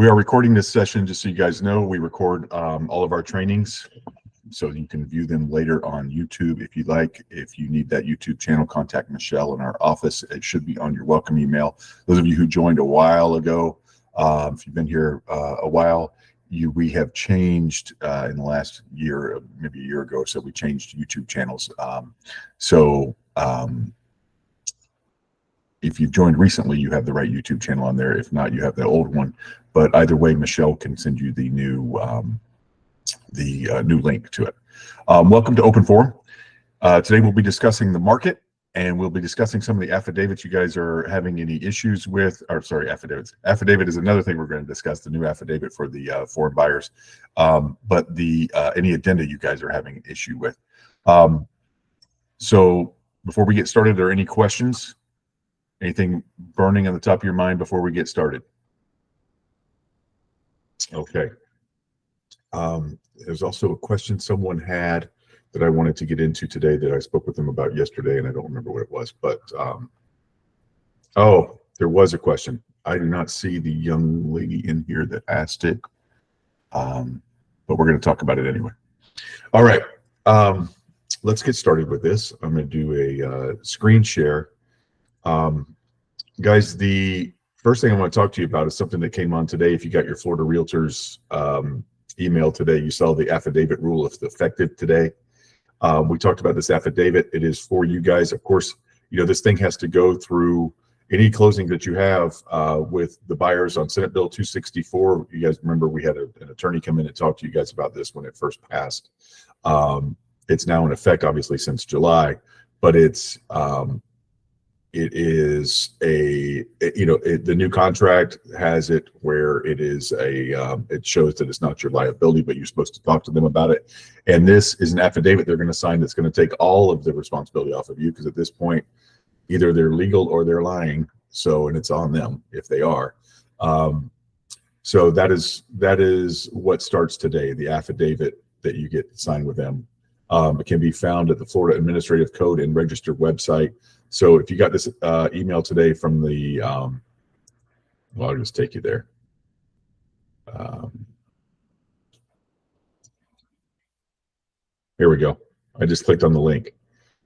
We are recording this session, just so you guys know. We record all of our trainings, so you can view them later on YouTube if you'd like. If you need that YouTube channel, contact Michelle in our office. It should be on your welcome email. Those of you who joined a while ago, if you've been here a while, we have changed in the last year, maybe a year ago or so, we changed YouTube channels. If you've joined recently, you have the right YouTube channel on there. If not, you have the old one. But either way, Michelle can send you the new link to it. Welcome to Open Forum. Today we'll be discussing the market, and we'll be discussing some of the affidavits you guys are having any issues with. Or sorry, affidavits. Affidavit is another thing we're going to discuss, the new affidavit for the foreign buyers. But any addenda you guys are having an issue with. So before we get started, are there any questions? Anything burning on the top of your mind before we get started? Okay. There's also a question someone had that I wanted to get into today that I spoke with them about yesterday, and I don't remember what it was. But oh, there was a question. I do not see the young lady in here that asked it, but we're going to talk about it anyway. All right. Let's get started with this. I'm going to do a screen share. Guys, the first thing I want to talk to you about is something that came on today. If you got your Florida Realtors email today, you saw the affidavit rule is effective today. We talked about this affidavit. It is for you guys. Of course, you know, this thing has to go through any closing that you have with the buyers on Senate Bill 264. You guys remember we had an attorney come in and talk to you guys about this when it first passed. It's now in effect, obviously, since July, but it is the new contract has it where it is it shows that it's not your liability, but you're supposed to talk to them about it. And this is an affidavit they're going to sign that's going to take all of the responsibility off of you, because at this point, either they're legal or they're lying. So, and it's on them if they are. So that is what starts today, the affidavit that you get signed with them. It can be found at the Florida Administrative Code and Register website. So if you got this email today from the, well, I'll just take you there. Here we go. I just clicked on the link.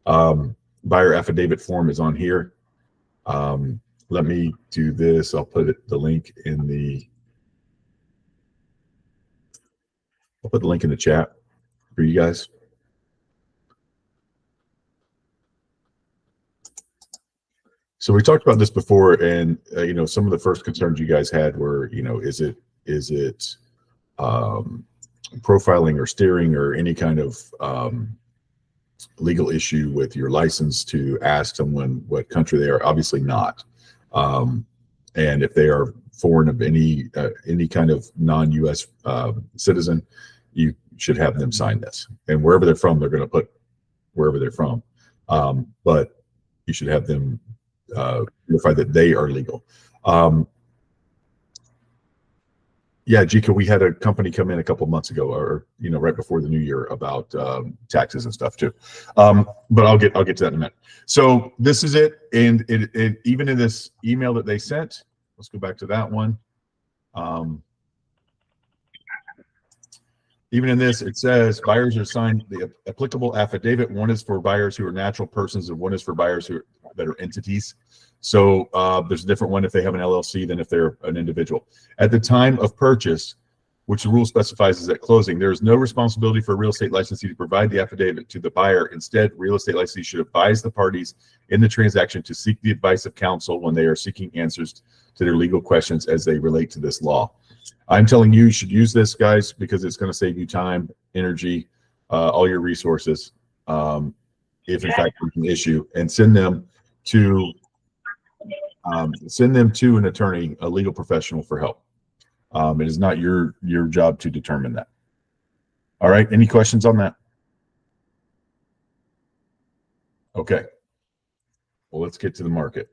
Buyer affidavit form is on here. Let me do this. I'll put the link in the, I'll put the link in the chat for you guys. So we talked about this before, and you know, some of the first concerns you guys had were, you know, is it profiling or steering or any kind of legal issue with your license to ask someone what country they are? Obviously not. And if they are foreign of any kind of non-U.S. Citizen, you should have them sign this. And wherever they're from, they're going to put wherever they're from. But you should have them verify that they are legal. Yeah, Jika, we had a company come in a couple months ago, or you know, right before the new year, about taxes and stuff too. But I'll get to that in a minute. So this is it, and it even in this email that they sent, let's go back to that one. Even in this, it says buyers are signed the applicable affidavit. One is for buyers who are natural persons, and one is for buyers that are entities. So there's a different one if they have an LLC than if they're an individual. At the time of purchase, which the rule specifies is at closing, there is no responsibility for a real estate licensee to provide the affidavit to the buyer. Instead, real estate licensee should advise the parties in the transaction to seek the advice of counsel when they are seeking answers to their legal questions as they relate to this law. I'm telling you, you should use this, guys, because it's going to save you time, energy, all your resources, if in fact there's an issue, and send them to an attorney, a legal professional, for help. It is not your job to determine that. All right. Any questions on that? Okay. Well, let's get to the market.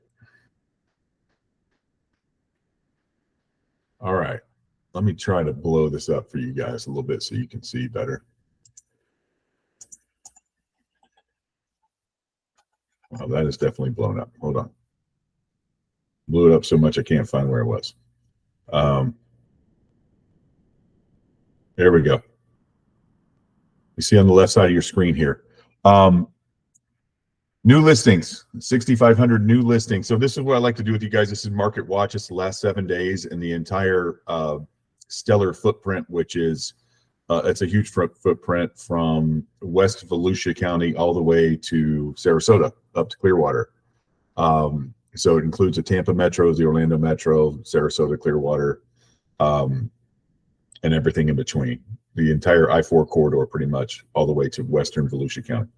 All right. Let me try to blow this up for you guys a little bit so you can see better. Oh, that is definitely blown up. Hold on. Blew it up so much I can't find where it was. There we go. You see on the left side of your screen here. New listings, 6,500 new listings. So this is what I like to do with you guys. This is market watch. It's the last 7 days and the entire stellar footprint, which is it's a huge footprint from West Volusia County all the way to Sarasota up to Clearwater. So it includes the Tampa Metro, the Orlando Metro, Sarasota, Clearwater, and everything in between. The entire I-4 corridor, pretty much, all the way to Western Volusia County.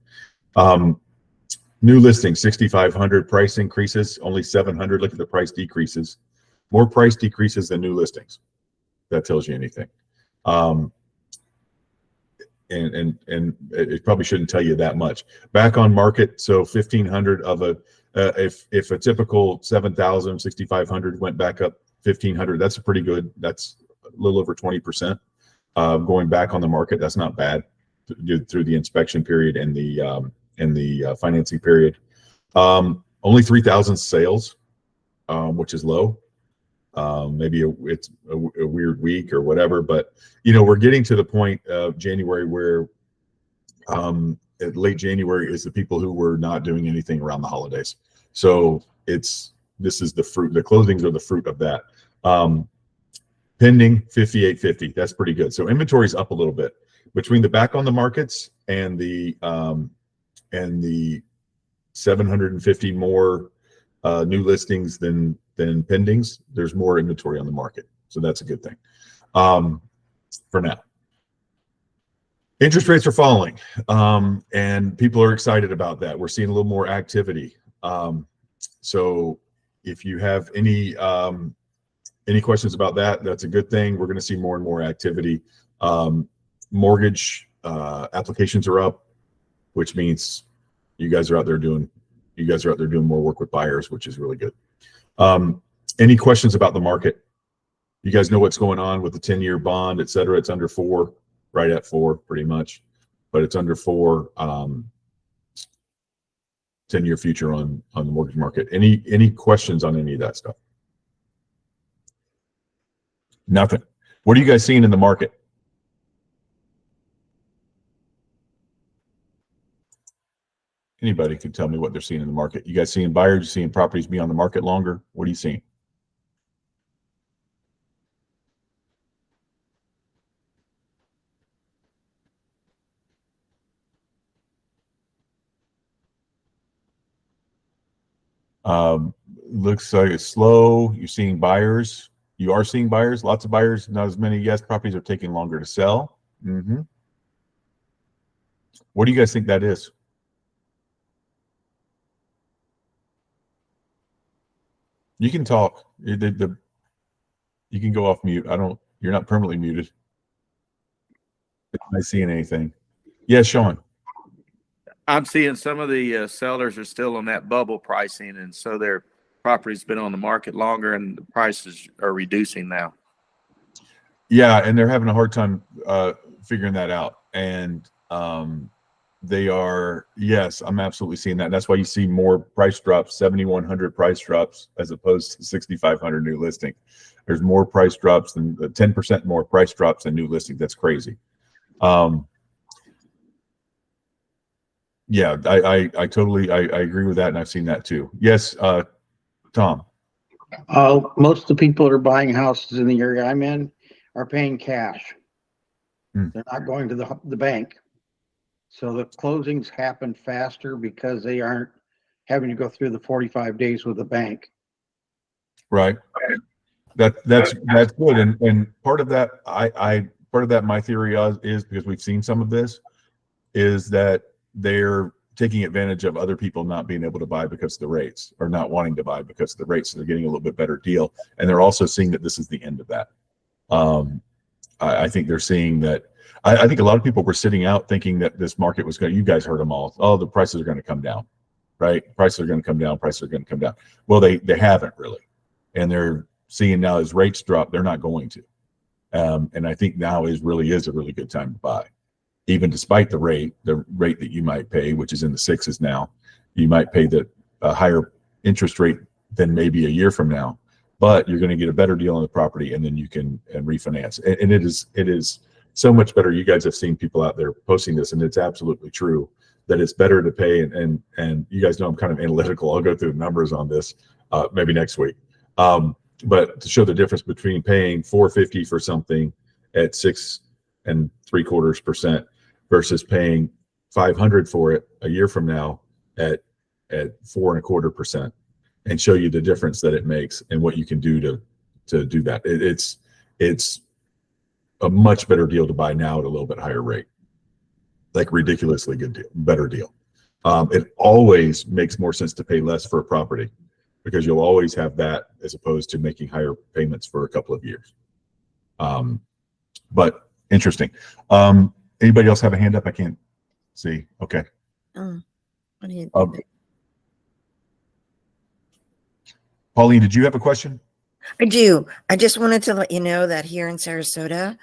New listings, 6,500. Price increases, only 700. Look at the price decreases. More price decreases than new listings. That tells you anything. And it probably shouldn't tell you that much. Back on market, so 1,500 of a if a typical 7,000, 6,500 went back up 1,500, that's a pretty good. That's a little over 20% going back on the market. That's not bad through the inspection period and the financing period. Only 3,000 sales, which is low. Maybe it's a weird week or whatever, but we're getting to the point of January where late January is the people who were not doing anything around the holidays. So this is the fruit. The closings are the fruit of that. Pending 5,850. That's pretty good. So inventory is up a little bit between the back on the markets and the 750 more new listings than pendings. There's more inventory on the market, so that's a good thing for now. Interest rates are falling, and people are excited about that. We're seeing a little more activity. So if you have any questions about that, that's a good thing. We're going to see more and more activity. Mortgage applications are up, which means you guys are out there doing more work with buyers, which is really good. Any questions about the market? You guys know what's going on with the 10-year bond, et cetera. It's under 4, right at 4 pretty much, but it's under 4. 10-year future on the mortgage market. Any questions on any of that stuff? Nothing. What are you guys seeing in the market? Anybody could tell me what they're seeing in the market. You guys seeing buyers? You seeing properties be on the market longer? What are you seeing? Looks like it's slow. You're seeing buyers. You are seeing buyers. Lots of buyers. Not as many. Yes, properties are taking longer to sell. What do you guys think that is? You can talk. You can go off mute. You're not permanently muted. Am I seeing anything? Yeah, Sean. I'm seeing some of the sellers are still on that bubble pricing, and so their property's been on the market longer, and the prices are reducing now. Yeah, and they're having a hard time figuring that out. And they are, yes, I'm absolutely seeing that. And that's why you see more price drops, 7,100 price drops as opposed to 6,500 new listings. There's more price drops than 10% more price drops than new listings. That's crazy. Yeah, I totally agree with that, and I've seen that too. Yes, Tom. Most of the people that are buying houses in the area I'm in are paying cash. They're not going to the bank. So the closings happen faster because they aren't having to go through the 45 days with the bank. Right. That's good. And part of that, part of that, my theory is because we've seen some of this, is that they're taking advantage of other people not being able to buy because of the rates, or not wanting to buy because of the rates. So they're getting a little bit better deal. And they're also seeing that this is the end of that. I think they're seeing that. I think a lot of people were sitting out thinking that this market was going to, you guys heard them all. Oh, the prices are going to come down, right? Prices are going to come down. Prices are going to come down. Well, they haven't really. And they're seeing now as rates drop, they're not going to. And I think now really is a really good time to buy. Even despite the rate that you might pay, which is in the 6s now, you might pay a higher interest rate than maybe a year from now, but you're going to get a better deal on the property, and then you can refinance. And it is so much better. You guys have seen people out there posting this, and it's absolutely true that it's better to pay. And you guys know I'm kind of analytical. I'll go through the numbers on this maybe next week. But to show the difference between paying $450 for something at 6.75% versus paying $500 for it a year from now at 4.25%, and show you the difference that it makes and what you can do to do that. It's a much better deal to buy now at a little bit higher rate, like ridiculously good deal, better deal. It always makes more sense to pay less for a property because you'll always have that as opposed to making higher payments for a couple of years. But interesting. Anybody else have a hand up? I can't see. Okay. Pauline, did you have a question? I do. I just wanted to let you know that here in Sarasota,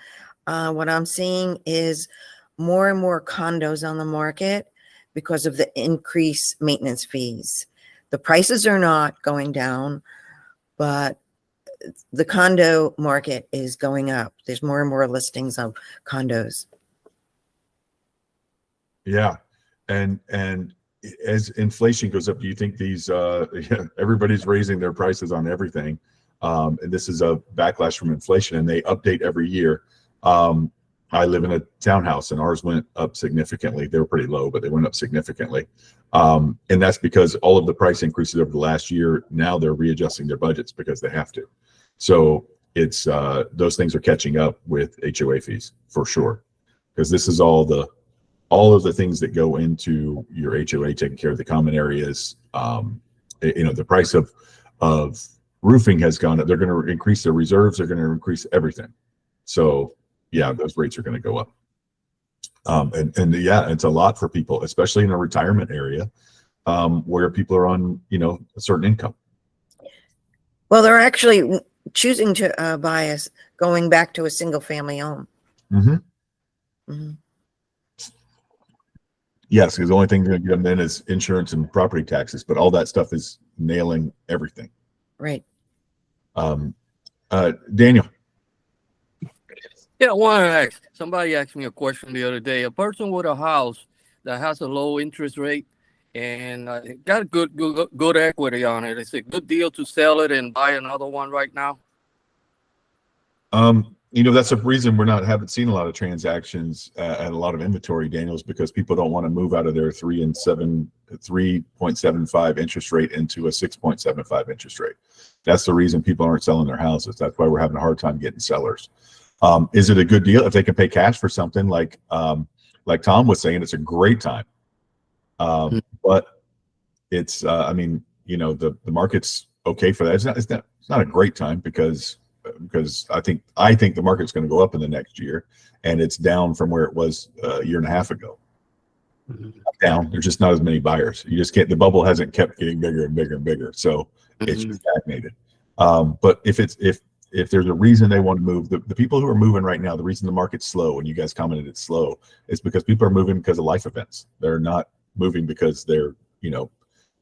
what I'm seeing is more and more condos on the market because of the increased maintenance fees. The prices are not going down, but the condo market is going up. There's more and more listings of condos. Yeah. And as inflation goes up, do you think these everybody's raising their prices on everything? And this is a backlash from inflation, and they update every year. I live in a townhouse, and ours went up significantly. They were pretty low, but they went up significantly. And that's because all of the price increases over the last year, now they're readjusting their budgets because they have to. So it's those things are catching up with HOA fees for sure, because this is all of the things that go into your HOA, taking care of the common areas. The price of roofing has gone up. They're going to increase their reserves. They're going to increase everything. So yeah, those rates are going to go up. And yeah, it's a lot for people, especially in a retirement area where people are on, a certain income. Well, they're actually choosing to buy us going back to a single family home. Mm-hmm. Mm-hmm. Yes, because the only thing going to get them then is insurance and property taxes, but all that stuff is nailing everything. Right. Daniel. Yeah, I want to ask. Somebody asked me a question the other day. A person with a house that has a low interest rate and got good equity on it. It's a good deal to sell it and buy another one right now. That's a reason haven't seen a lot of transactions and a lot of inventory, Daniels, because people don't want to move out of their 3.75 interest rate into a 6.75 interest rate. That's the reason people aren't selling their houses. That's why we're having a hard time getting sellers. Is it a good deal if they can pay cash for something like Tom was saying? It's a great time, but it's the market's okay for that. It's not a great time because I think the market's going to go up in the next year, and it's down from where it was a year and a half ago. Down. There's just not as many buyers. You just can't. The bubble hasn't kept getting bigger and bigger and bigger, so it's just stagnated. But if there's a reason they want to move, the people who are moving right now, the reason the market's slow, and you guys commented it's slow, is because people are moving because of life events. They're not moving because they're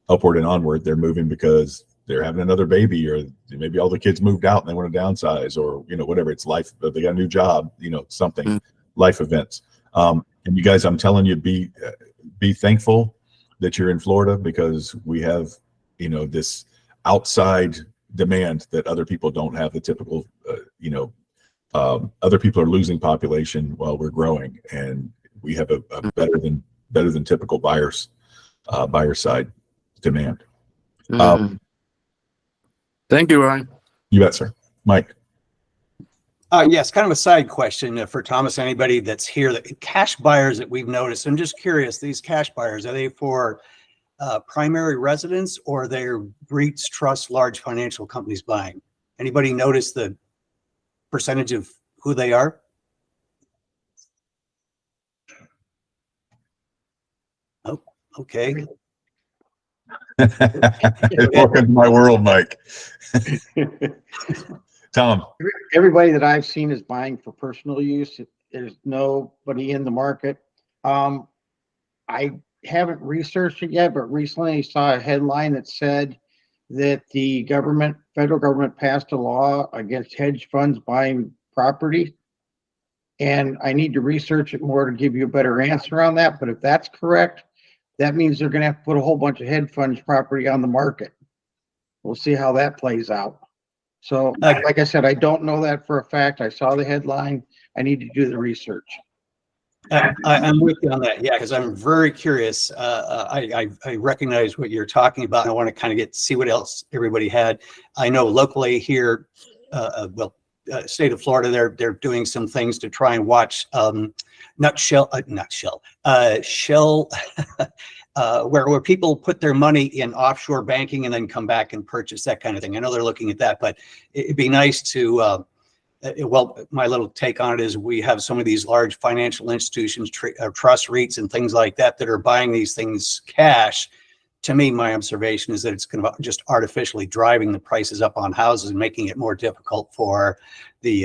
upward and onward. They're moving because they're having another baby, or maybe all the kids moved out and they want to downsize, or whatever. It's life. They got a new job, something. Life events. And you guys, I'm telling you, be thankful that you're in Florida, because we have this outside demand that other people don't have. The typical other people are losing population while we're growing, and we have a better than typical buyer side demand. Thank you, Ryan. You bet, sir. Mike. Yes, kind of a side question for Thomas. Anybody that's here, the cash buyers that we've noticed, I'm just curious, these cash buyers, are they for primary residence, or they're REITs, trusts, large financial companies buying? Anybody notice the percentage of who they are? Oh, okay. Welcome to my world, Mike. Tom. Everybody that I've seen is buying for personal use. There's nobody in the market. I haven't researched it yet, but recently I saw a headline that said that the federal government passed a law against hedge funds buying property. And I need to research it more to give you a better answer on that. But if that's correct, that means they're going to have to put a whole bunch of hedge funds property on the market. We'll see how that plays out. So, like I said, I don't know that for a fact. I saw the headline. I need to do the research. I'm with you on that. Yeah, because I'm very curious. I recognize what you're talking about. And I want to kind of see what else everybody had. I know locally here, state of Florida, they're doing some things to try and watch shell, where people put their money in offshore banking and then come back and purchase that kind of thing. I know they're looking at that, but it'd be nice to. My little take on it is we have some of these large financial institutions, trust REITs and things like that are buying these things cash. To me, my observation is that it's kind of just artificially driving the prices up on houses and making it more difficult for the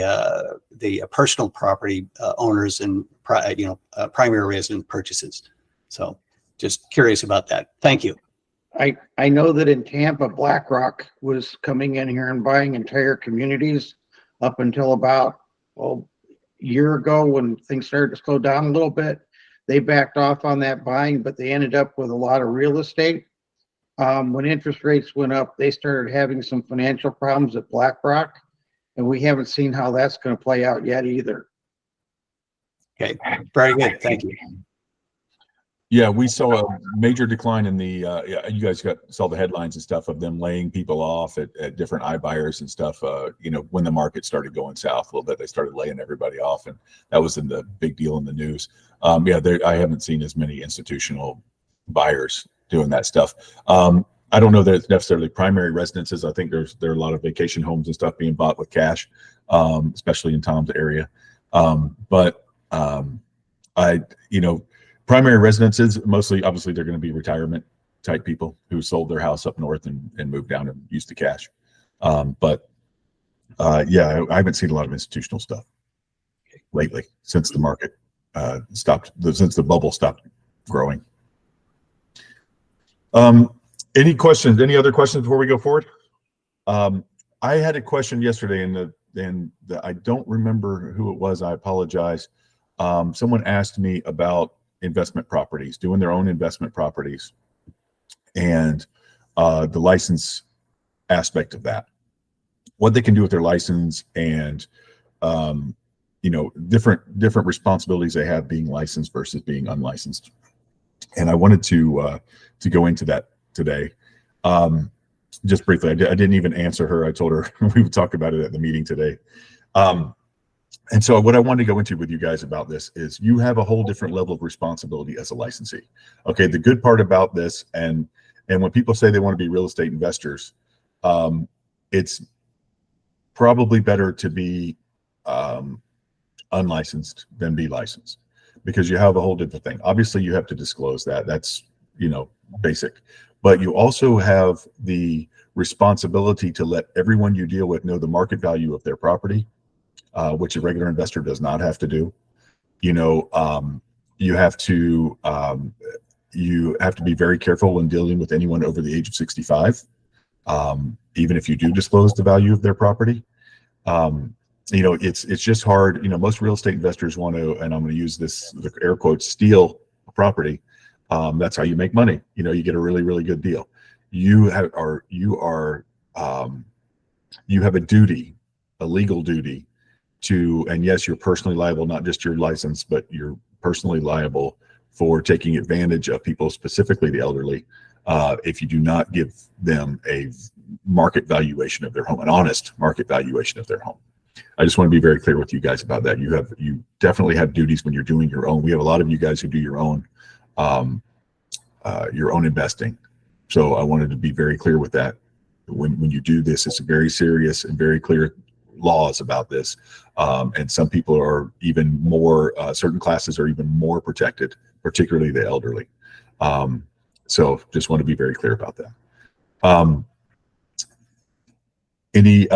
personal property owners and primary resident purchases. So just curious about that. Thank you. I know that in Tampa, BlackRock was coming in here and buying entire communities up until about a year ago when things started to slow down a little bit. They backed off on that buying, but they ended up with a lot of real estate. When interest rates went up, they started having some financial problems at BlackRock, and we haven't seen how that's going to play out yet either. Okay, very good. Thank you. Yeah, we saw a major decline in the, you guys saw the headlines and stuff of them laying people off at different iBuyers and stuff. When the market started going south a little bit, they started laying everybody off, and that was in the big deal in the news. I haven't seen as many institutional buyers doing that stuff. I don't know that it's necessarily primary residences. I think there are a lot of vacation homes and stuff being bought with cash, especially in Tom's area. Primary residences, mostly, obviously, they're going to be retirement type people who sold their house up north and moved down and used the cash. I haven't seen a lot of institutional stuff lately since the market since the bubble stopped growing. Any questions? Any other questions before we go forward? I had a question yesterday, and I don't remember who it was. I apologize. Someone asked me about investment properties, doing their own investment properties, and the license aspect of that, what they can do with their license, and different responsibilities they have being licensed versus being unlicensed. And I wanted to go into that today. Just briefly, I didn't even answer her. I told her we would talk about it at the meeting today. And so what I wanted to go into with you guys about this is you have a whole different level of responsibility as a licensee. Okay, the good part about this, and when people say they want to be real estate investors, it's probably better to be unlicensed than be licensed, because you have a whole different thing. Obviously, you have to disclose that. That's basic. But you also have the responsibility to let everyone you deal with know the market value of their property, which a regular investor does not have to do. You have to be very careful when dealing with anyone over the age of 65, even if you do disclose the value of their property. It's just hard. Most real estate investors want to, and I'm going to use this, the air quotes, steal a property. That's how you make money. You get a really, really good deal. You have a duty, a legal duty to, and yes, you're personally liable, not just your license, but you're personally liable for taking advantage of people, specifically the elderly, if you do not give them a market valuation of their home, an honest market valuation of their home. I just want to be very clear with you guys about that. You definitely have duties when you're doing your own. We have a lot of you guys who do your own investing. So I wanted to be very clear with that. When you do this, it's very serious and very clear laws about this. And some people are even more, certain classes are even more protected, particularly the elderly. So just want to be very clear about that. Any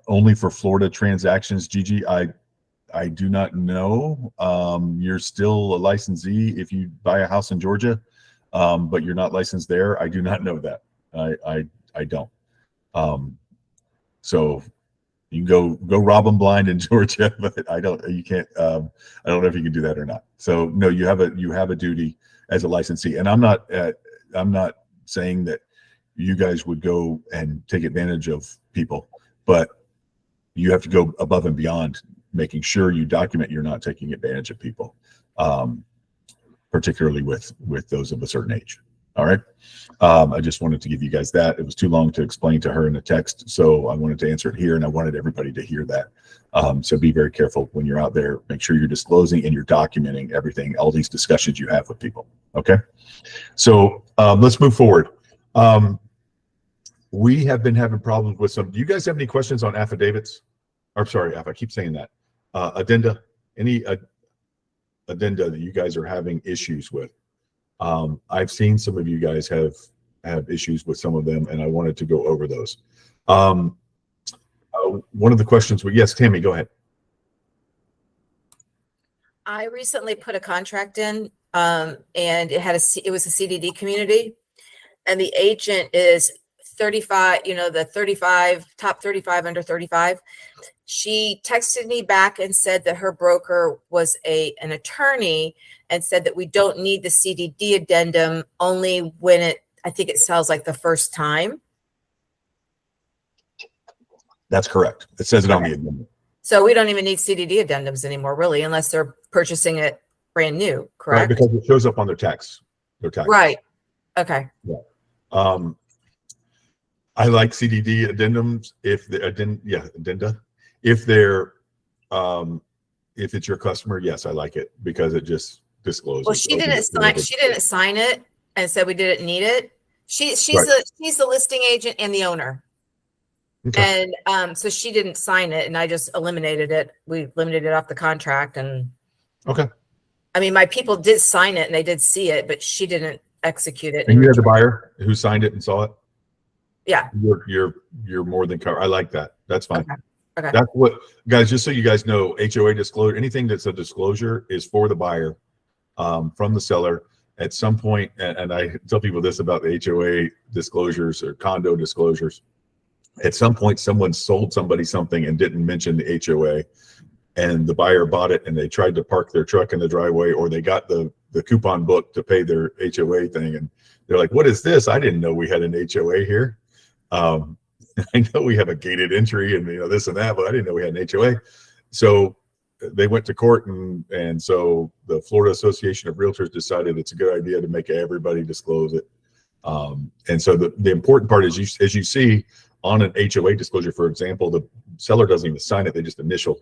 only for Florida transactions, Gigi, I do not know. You're still a licensee if you buy a house in Georgia, but you're not licensed there. I do not know that. I don't. So You can go rob them blind in Georgia, but you can't, I don't know if you can do that or not. So no, you have a duty as a licensee. And I'm not saying that you guys would go and take advantage of people, but you have to go above and beyond making sure you document you're not taking advantage of people, particularly with those of a certain age. All right. I just wanted to give you guys that. It was too long to explain to her in a text, so I wanted to answer it here, and I wanted everybody to hear that. So be very careful when you're out there. Make sure you're disclosing and you're documenting everything, all these discussions you have with people. Okay. So let's move forward. We have been having problems with some. Do you guys have any questions on affidavits? I'm sorry, I keep saying that. Addenda, any addenda that you guys are having issues with? I've seen some of you guys have issues with some of them, and I wanted to go over those. One of the questions, yes, Tammy, go ahead. I recently put a contract in, and it was a CDD community, and the agent is 35, the 35, top 35 under 35. She texted me back and said that her broker was an attorney and said that we don't need the CDD addendum only when I think it sells like the first time. That's correct. It says it on the addendum. So we don't even need CDD addendums anymore, really, unless they're purchasing it brand new, correct? Right, because it shows up on their tax. Right. Okay. Yeah. I like CDD addendums if the addenda. If they're if it's your customer, yes, I like it because it just discloses. Well, she didn't sign it and said we didn't need it. She's Right. she's the listing agent and the owner. Okay. And so she didn't sign it, and I just eliminated it. We eliminated it off the contract. And Okay. I mean, my people did sign it and they did see it, but she didn't execute it. And you had the buyer who signed it and saw it? Yeah. You're more than covered. I like that. That's fine. Okay. That's what, guys, just so you guys know, HOA disclosure, anything that's a disclosure is for the buyer from the seller. At some point, and I tell people this about the HOA disclosures or condo disclosures, at some point someone sold somebody something and didn't mention the HOA, and the buyer bought it and they tried to park their truck in the driveway, or they got the coupon book to pay their HOA thing, and they're like, what is this? I didn't know we had an HOA here. I know we have a gated entry and this and that, but I didn't know we had an HOA. So they went to court, and so the Florida Association of Realtors decided it's a good idea to make everybody disclose it. And so the important part is, as you see on an HOA disclosure, for example, the seller doesn't even sign it; they just initial.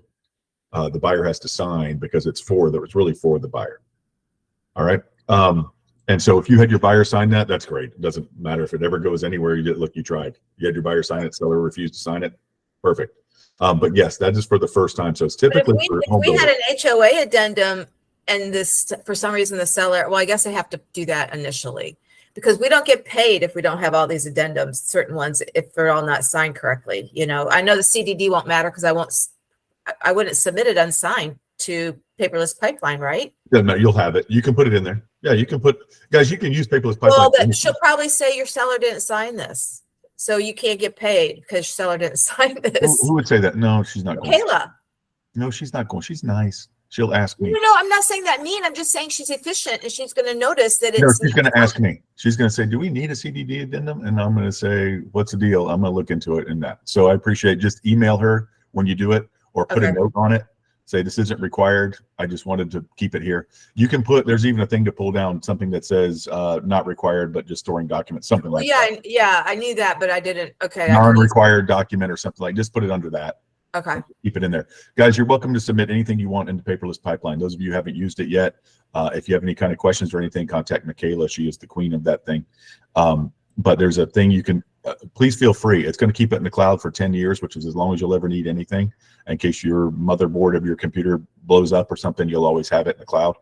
The buyer has to sign because it's really for the buyer. All right. And so if you had your buyer sign that, that's great. It doesn't matter if it ever goes anywhere. You tried. You had your buyer sign it, seller refused to sign it. Perfect. But yes, that is for the first time. So it's typically if we had an HOA addendum and this, for some reason, the seller, well, I guess I have to do that initially because we don't get paid if we don't have all these addendums, certain ones, if they're all not signed correctly. I know the CDD won't matter because I wouldn't submit it unsigned to paperless pipeline, right? No, you'll have it. You can put it in there. Yeah, you can guys, you can use paperless pipeline. Well, but she'll probably say your seller didn't sign this, so you can't get paid because your seller didn't sign this. Who would say that? No, she's not going. Kayla. No, she's not going. She's nice. She'll ask me. No, I'm not saying that mean. I'm just saying she's efficient and she's going to notice that it's. No, she's going to ask me. She's going to say, do we need a CDD addendum? And I'm going to say, what's the deal? I'm going to look into it and that. So I appreciate, just email her when you do it, or put a note on it. Say, this isn't required. I just wanted to keep it here. You can there's even a thing to pull down, something that says not required, but just storing documents, something like that. Yeah, I knew that, but I didn't. Okay. Non-required document or something like, just put it under that. Okay. Keep it in there. Guys, you're welcome to submit anything you want into paperless pipeline. Those of you who haven't used it yet, if you have any kind of questions or anything, contact Michaela. She is the queen of that thing. But there's a thing you can, please feel free. It's going to keep it in the cloud for 10 years, which is as long as you'll ever need anything. In case your motherboard of your computer blows up or something, you'll always have it in the cloud.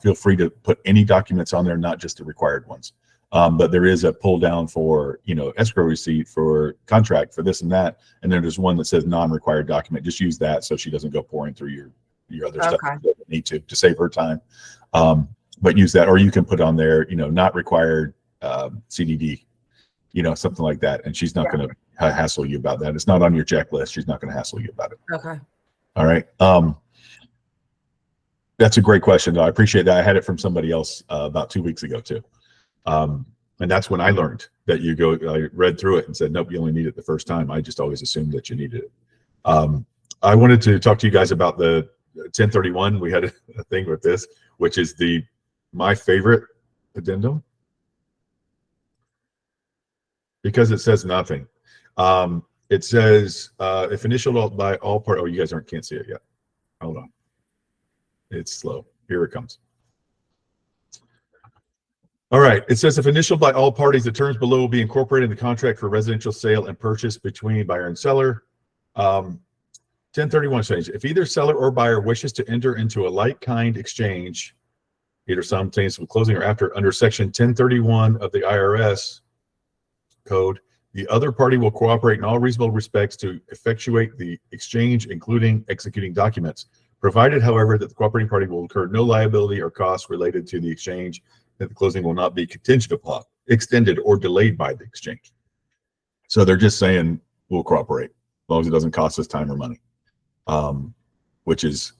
Feel free to put any documents on there, not just the required ones. But there is a pull down for, escrow receipt, for contract, for this and that. And then there's one that says non-required document. Just use that so she doesn't go pouring through your other stuff. She doesn't need to save her time. But use that, or you can put on there, not required CDD, something like that. And she's not going to hassle you about that. It's not on your checklist. She's not going to hassle you about it. Okay. All right. That's a great question, though. I appreciate that. I had it from somebody else about 2 weeks ago too. And that's when I learned that I read through it and said, nope, you only need it the first time. I just always assumed that you needed it. I wanted to talk to you guys about the 1031. We had a thing with this, which is my favorite addendum, because it says nothing. It says, if initialed by all parties, oh, you guys can't see it yet. Hold on. It's slow. Here it comes. All right. It says, if initialed by all parties, the terms below will be incorporated in the contract for residential sale and purchase between buyer and seller. 1031 exchange. If either seller or buyer wishes to enter into a like-kind exchange, either simultaneous with closing or after, under section 1031 of the IRS code, the other party will cooperate in all reasonable respects to effectuate the exchange, including executing documents, provided, however, that the cooperating party will incur no liability or costs related to the exchange, that the closing will not be contingent upon, extended, or delayed by the exchange. So they're just saying we'll cooperate as long as it doesn't cost us time or money, which has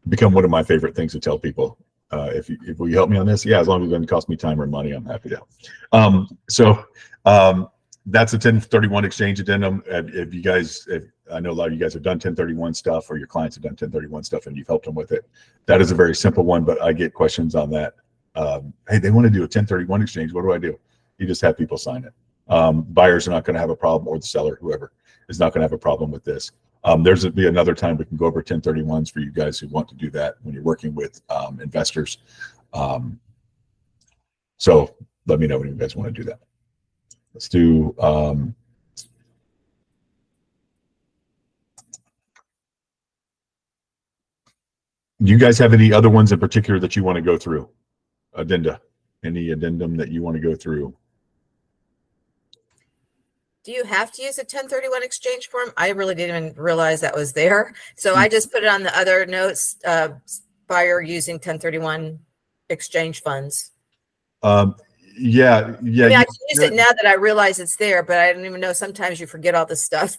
become one of my favorite things to tell people. If will you help me on this? Yeah, as long as it doesn't cost me time or money, I'm happy to help. That's a 1031 exchange addendum. If you guys, I know a lot of you guys have done 1031 stuff, or your clients have done 1031 stuff and you've helped them with it. That is a very simple one, but I get questions on that. Hey, they want to do a 1031 exchange. What do I do? You just have people sign it. Buyers are not going to have a problem, or the seller, whoever, is not going to have a problem with this. There's be another time we can go over 1031s for you guys who want to do that when you're working with investors. So let me know when you guys want to do that. Let's do do you guys have any other ones in particular that you want to go through? Addenda, any addendum that you want to go through? Do you have to use a 1031 exchange form? I really didn't even realize that was there. So I just put it on the other notes, buyer using 1031 exchange funds. Yeah. I mean, I can use it now that I realize it's there, but I don't even know. Sometimes you forget all this stuff.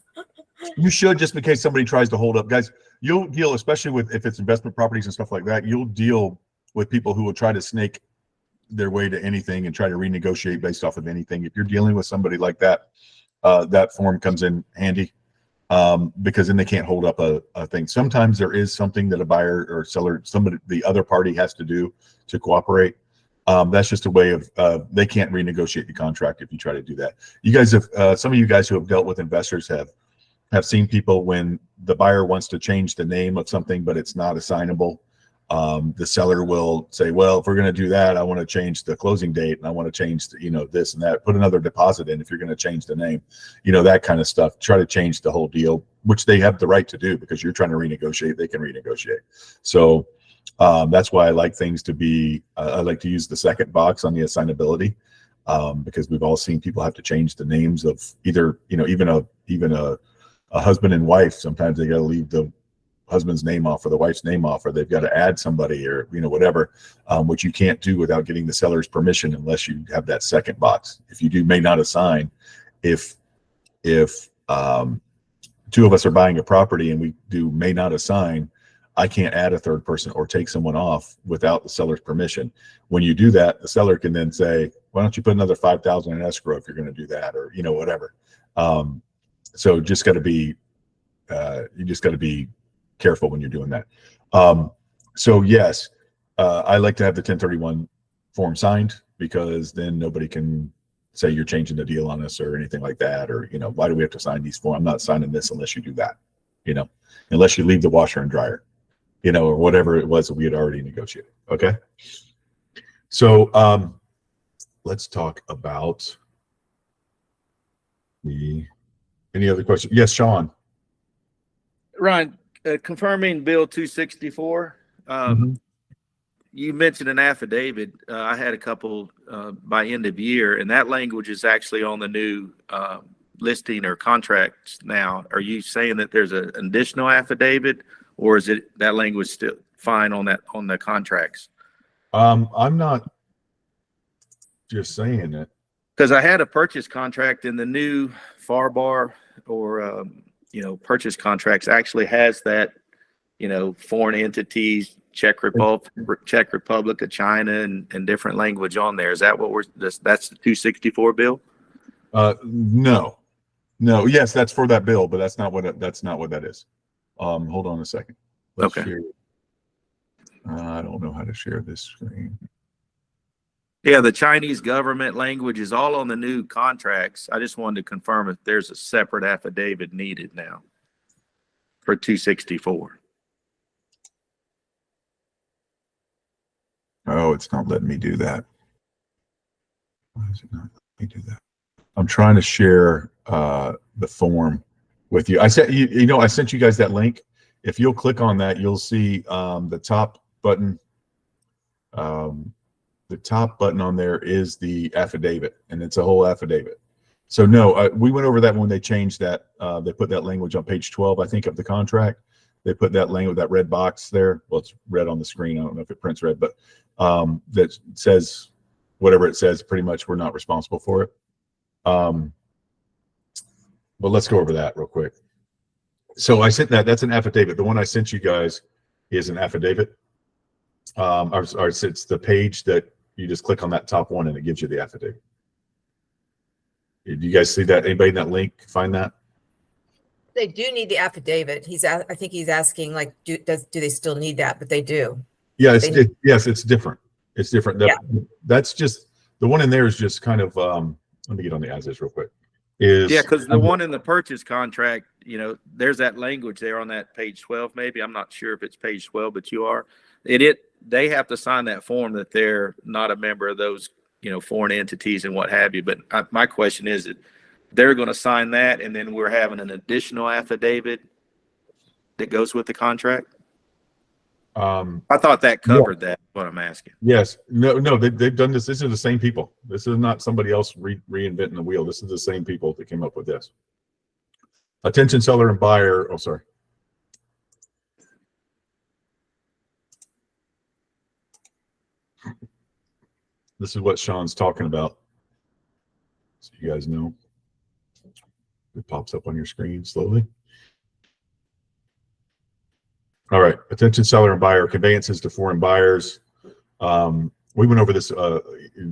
You should, just in case somebody tries to hold up. Guys, you'll deal, especially with if it's investment properties and stuff like that, you'll deal with people who will try to snake their way to anything and try to renegotiate based off of anything. If you're dealing with somebody like that, that form comes in handy, because then they can't hold up a thing. Sometimes there is something that a buyer or seller, the other party has to do to cooperate. That's just a way of, they can't renegotiate the contract if you try to do that. You guys have, some of you guys who have dealt with investors have seen people when the buyer wants to change the name of something, but it's not assignable. The seller will say, well, if we're going to do that, I want to change the closing date and I want to change the, this and that, put another deposit in if you're going to change the name, that kind of stuff. Try to change the whole deal, which they have the right to do because you're trying to renegotiate. They can renegotiate. So that's why I like things to be, I like to use the second box on the assignability, because we've all seen people have to change the names of either, even a husband and wife. Sometimes they got to leave the husband's name off or the wife's name off, or they've got to add somebody, or whatever, which you can't do without getting the seller's permission unless you have that second box. If you do, may not assign. If two of us are buying a property and we do may not assign, I can't add a third person or take someone off without the seller's permission. When you do that, the seller can then say, why don't you put another $5,000 in escrow if you're going to do that, or whatever. So just got to be, you just got to be careful when you're doing that. So yes, I like to have the 1031 form signed, because then nobody can say you're changing the deal on us or anything like that, or why do we have to sign these forms? I'm not signing this unless you do that, unless you leave the washer and dryer, or whatever it was that we had already negotiated. Okay. So let's talk about any other questions? Yes, Sean. Ryan, confirming Bill 264. You mentioned an affidavit. I had a couple by end of year, and that language is actually on the new listing or contracts now. Are you saying that there's an additional affidavit, or is it that language still fine on the contracts? I'm not just saying it, because I had a purchase contract in the new FAR bar purchase contracts actually has that, foreign entities, Czech Republic of China, and different language on there. Is that what that's the 264 bill? No. Yes, that's for that bill, but that's not what that is. Hold on a second. Let's Okay. share. I don't know how to share this screen. Yeah, the Chinese government language is all on the new contracts. I just wanted to confirm if there's a separate affidavit needed now for 264. Oh, it's not letting me do that. Why is it not letting me do that? I'm trying to share the form with you. I sent I sent you guys that link. If you'll click on that, you'll see the top button. The top button on there is the affidavit, and it's a whole affidavit. So no, we went over that when they changed that. They put that language on page 12, I think, of the contract. They put that language, that red box there. Well, it's red on the screen. I don't know if it prints red, but that says whatever it says. Pretty much, we're not responsible for it. But let's go over that real quick. So I sent that. That's an affidavit. The one I sent you guys is an affidavit. It's the page that you just click on that top one and it gives you the affidavit. Did you guys see that? Anybody in that link find that? They do need the affidavit. I think he's asking, like, do they still need that? But they do. Yeah, yes, it's different. It's different. That's just, the one in there is just kind of, let me get on the as is real quick. Yeah, because the one in the purchase contract, there's that language there on that page 12, maybe. I'm not sure if it's page 12, but you are. They have to sign that form that they're not a member of those, foreign entities and what have you. But my question is that they're going to sign that, and then we're having an additional affidavit that goes with the contract? I thought that covered that. What I'm asking. Yes. No, they've done this. This is the same people. This is not somebody else reinventing the wheel. This is the same people that came up with this. Attention seller and buyer. Oh, sorry. This is what Sean's talking about. So you guys know. It pops up on your screen slowly. All right. Attention seller and buyer, conveyances to foreign buyers. We went over this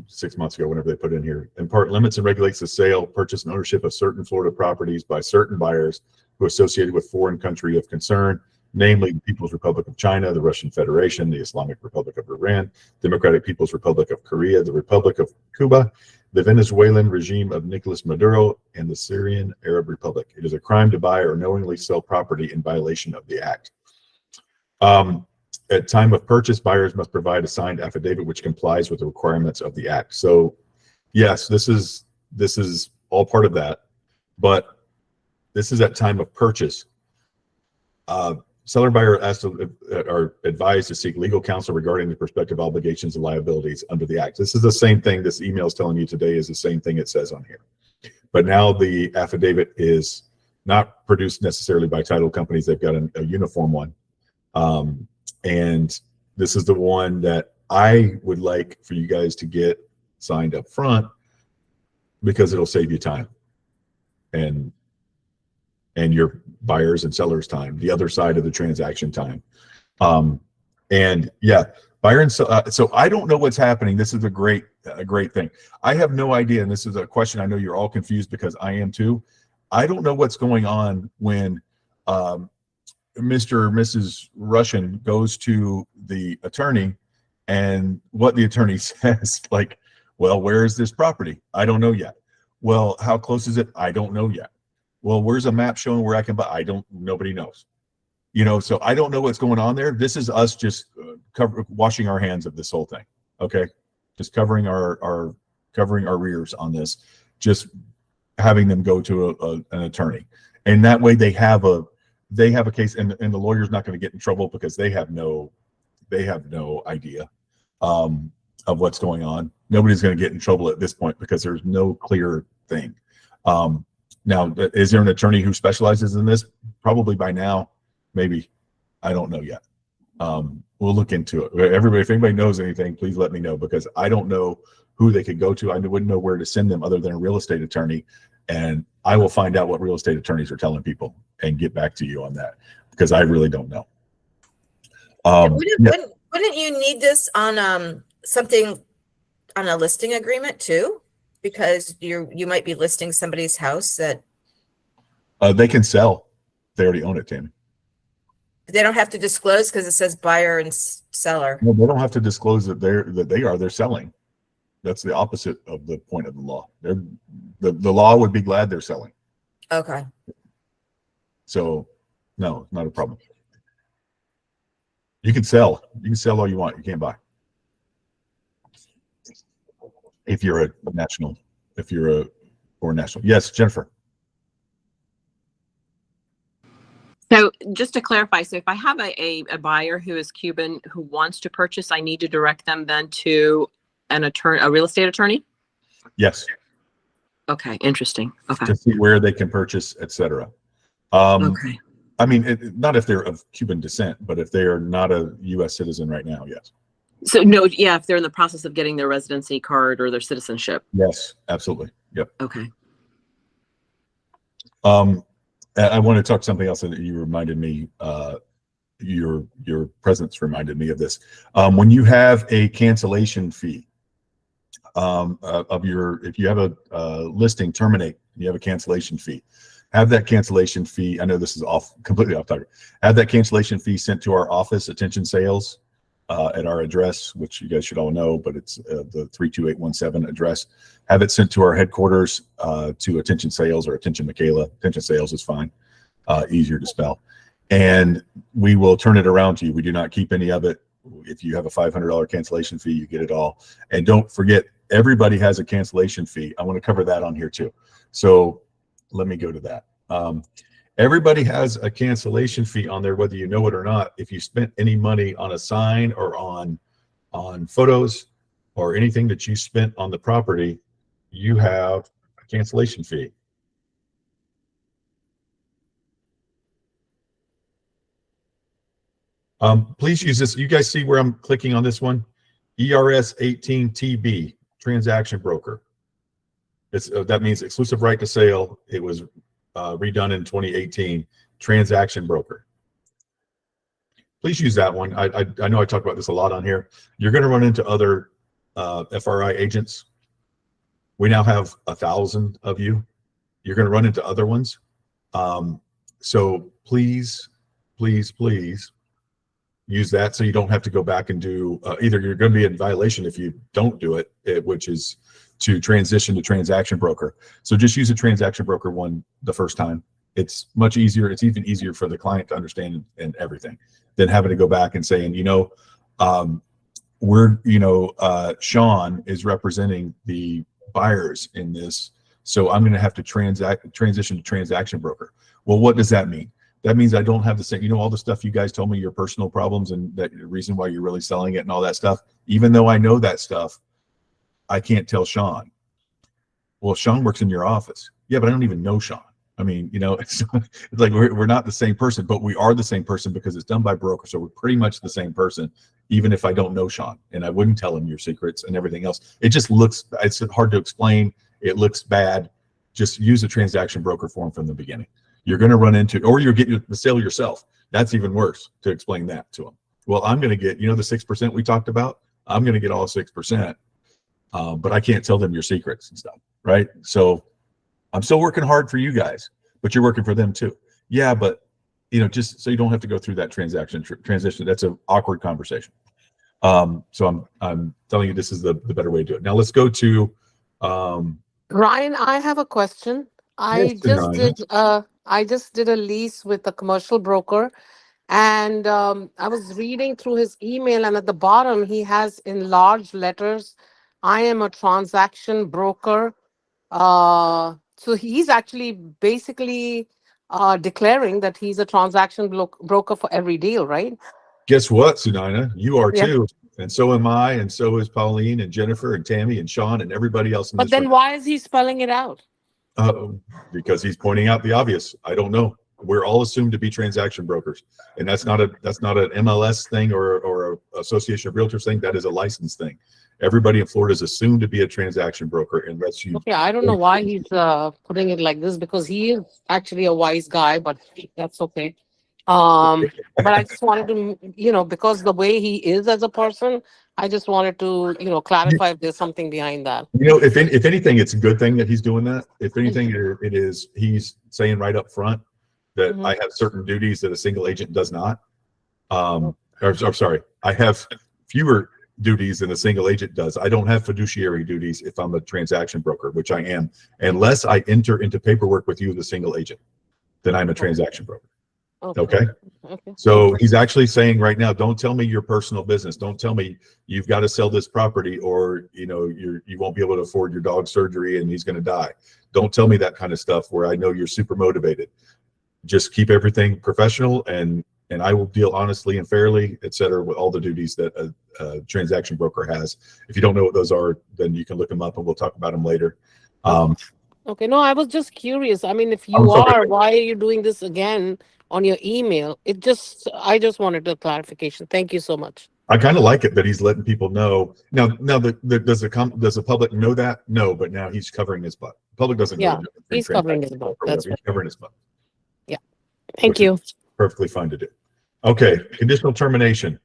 6 months ago, whenever they put it in here. In part, limits and regulates the sale, purchase, and ownership of certain Florida properties by certain buyers who are associated with foreign country of concern, namely the People's Republic of China, the Russian Federation, the Islamic Republic of Iran, Democratic People's Republic of Korea, the Republic of Cuba, the Venezuelan regime of Nicolas Maduro, and the Syrian Arab Republic. It is a crime to buy or knowingly sell property in violation of the act. At time of purchase, buyers must provide a signed affidavit which complies with the requirements of the act. So, yes, this is all part of that, but this is at time of purchase. Seller and buyer are advised to seek legal counsel regarding the prospective obligations and liabilities under the act. This is the same thing this email is telling you today is the same thing it says on here. But now the affidavit is not produced necessarily by title companies. They've got a uniform one. And this is the one that I would like for you guys to get signed up front because it'll save you time and your buyers and sellers time, the other side of the transaction time. And yeah, buyer and so I don't know what's happening. This is a great thing. I have no idea. And this is a question. I know you're all confused because I am too. I don't know what's going on when, Mr. or Mrs. Russian goes to the attorney and what the attorney says, like, well, where is this property? I don't know yet. Well, how close is it? I don't know yet. Well, where's a map showing where I can buy? Nobody knows. So I don't know what's going on there. This is us just washing our hands of this whole thing. Okay. Just covering our rears on this, just having them go to an attorney. And that way they have a case, and the lawyer's not going to get in trouble because they have no idea of what's going on. Nobody's going to get in trouble at this point because there's no clear thing. Now, is there an attorney who specializes in this? Probably by now, maybe. I don't know yet. We'll look into it. Everybody, if anybody knows anything, please let me know because I don't know who they could go to. I wouldn't know where to send them other than a real estate attorney. And I will find out what real estate attorneys are telling people and get back to you on that, because I really don't know. Wouldn't you need this on something on a listing agreement too? Because you might be listing somebody's house that They can sell. They already own it, Tammy. they don't have to disclose because it says buyer and seller. No, they don't have to disclose that they're selling. That's the opposite of the point of the law. The law would be glad they're selling. Okay. So no, not a problem. You can sell. You can sell all you want. You can't buy. If you're a national, if you're a foreign national. Yes, Jennifer. So just to clarify, so if I have a buyer who is Cuban who wants to purchase, I need to direct them then to an attorney, a real estate attorney? Yes. Okay, interesting. Okay. To see where they can purchase, etc. Okay. I mean, not if they're of Cuban descent, but if they are not a U.S. citizen right now, yes. So no, yeah, if they're in the process of getting their residency card or their citizenship. Yes, absolutely. Yep. Okay. I want to talk something else that you reminded me. Your presence reminded me of this. When you have a cancellation fee if you have a listing terminate, you have a cancellation fee. Have that cancellation fee. I know this is completely off topic. Have that cancellation fee sent to our office, Attention Sales, at our address, which you guys should all know, but it's the 32817 address. Have it sent to our headquarters, to Attention Sales or Attention Michaela. Attention Sales is fine, easier to spell. And we will turn it around to you. We do not keep any of it. If you have a $500 cancellation fee, you get it all. And don't forget, everybody has a cancellation fee. I want to cover that on here too. So let me go to that. Everybody has a cancellation fee on there, whether you know it or not. If you spent any money on a sign or on photos or anything that you spent on the property, you have a cancellation fee. Please use this. You guys see where I'm clicking on this one? ERS 18TB, transaction broker. That means exclusive right to sale. It was redone in 2018, transaction broker. Please use that one. I know I talk about this a lot on here. You're going to run into other FRI agents. We now have 1,000 of you. You're going to run into other ones. So please, please, please use that so you don't have to go back and do, either you're going to be in violation if you don't do it, which is to transition to transaction broker. So just use a transaction broker one the first time. It's much easier. It's even easier for the client to understand and everything than having to go back and saying, Sean is representing the buyers in this, so I'm going to have to transition to transaction broker. Well, what does that mean? That means I don't have the same, all the stuff you guys told me, your personal problems and that the reason why you're really selling it and all that stuff. Even though I know that stuff, I can't tell Sean. Well, Sean works in your office. Yeah, but I don't even know Sean. I mean, it's like we're not the same person, but we are the same person because it's done by broker. So we're pretty much the same person, even if I don't know Sean, and I wouldn't tell him your secrets and everything else. It just it's hard to explain. It looks bad. Just use a transaction broker form from the beginning. You're going to run into, or you're getting the sale yourself. That's even worse to explain that to them. Well, I'm going to get, the 6% we talked about. I'm going to get all 6%, but I can't tell them your secrets and stuff, right? So I'm still working hard for you guys, but you're working for them too. Yeah, but just so you don't have to go through that transition. That's an awkward conversation. So I'm telling you, this is the better way to do it. Now let's go to Ryan. I have a question. I just did a lease with a commercial broker, and I was reading through his email, and at the bottom he has in large letters, "I am a transaction broker." So he's actually basically declaring that he's a transaction broker for every deal, right? Guess what, Sunaina? You are too. And so am I, and so is Pauline and Jennifer and Tammy and Sean and everybody else in this But then room. why is he spelling it out? Because he's pointing out the obvious. I don't know. We're all assumed to be transaction brokers, and that's not an MLS thing or a Association of Realtors thing. That is a license thing. Everybody in Florida is assumed to be a transaction broker unless you. Okay, I don't know why he's putting it like this because he is actually a wise guy, but that's okay. But I just wanted to, because the way he is as a person, I just wanted to, clarify if there's something behind that. If anything, it's a good thing that he's doing that. If anything, it is, he's saying right up front that I have certain duties that a single agent does not. I'm sorry, I have fewer duties than a single agent does. I don't have fiduciary duties if I'm a transaction broker, which I am, unless I enter into paperwork with you as a single agent, then I'm a transaction broker. Okay. So he's actually saying right now, don't tell me your personal business. Don't tell me you've got to sell this property or, you won't be able to afford your dog surgery and he's going to die. Don't tell me that kind of stuff where I know you're super motivated. Just keep everything professional and I will deal honestly and fairly, et cetera, with all the duties that a transaction broker has. If you don't know what those are, then you can look them up and we'll talk about them later. Okay. No, I was just curious. I mean, if you are, why are you doing this again on your email? I just wanted a clarification. Thank you so much. I kind of like it that he's letting people know. Now, does the public know that? No, but now he's covering his butt. The public doesn't know. Yeah, he's covering his butt. That's right. He's covering his butt. Yeah. Thank you. Perfectly fine to do. Okay. Conditional termination.